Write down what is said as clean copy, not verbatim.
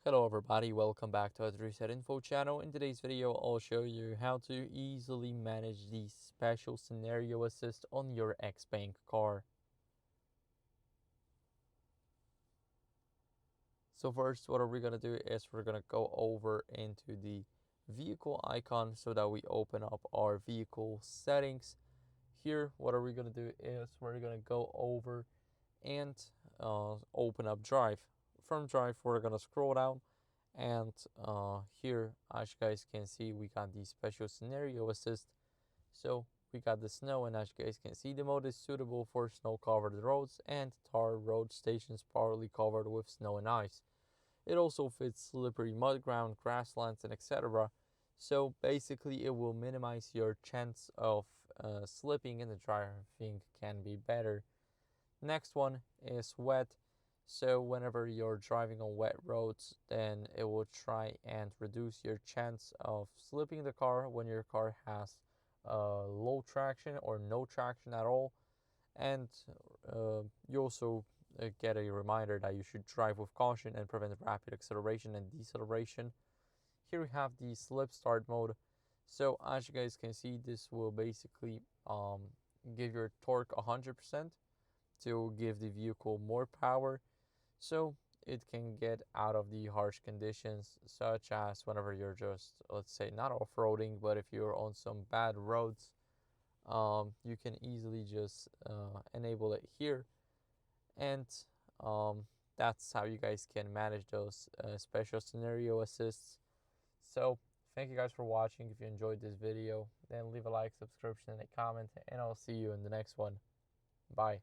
Hello everybody, welcome back to the Reset Info channel. In today's video, I'll show you how to easily manage the special scenario assist on your XPeng car. So first, what we're going to do is we're going to go over into the vehicle icon so that we open up our vehicle settings. Here, what are we going to do is we're going to go over and open up Drive. From Drive, we're going to scroll down. And here, as you guys can see, we got the special scenario assist. So we got the snow, and as you guys can see, the mode is suitable for snow-covered roads and tar road stations partly covered with snow and ice. It also fits slippery mud ground, grasslands, and etc. So basically, it will minimize your chance of slipping, and the driving can be better. Next one is wet. So whenever you're driving on wet roads, then it will try and reduce your chance of slipping the car when your car has low traction or no traction at all. And you also get a reminder that you should drive with caution and prevent rapid acceleration and deceleration. Here we have the slip start mode. So as you guys can see, this will basically give your torque 100% to give the vehicle more power, so it can get out of the harsh conditions, such as whenever you're just, let's say, not off-roading, but if you're on some bad roads, you can easily just enable it here. And that's how you guys can manage those special scenario assists. So thank you guys for watching. If you enjoyed this video, then leave a like, subscription, and a comment, and I'll see you in the next one. Bye.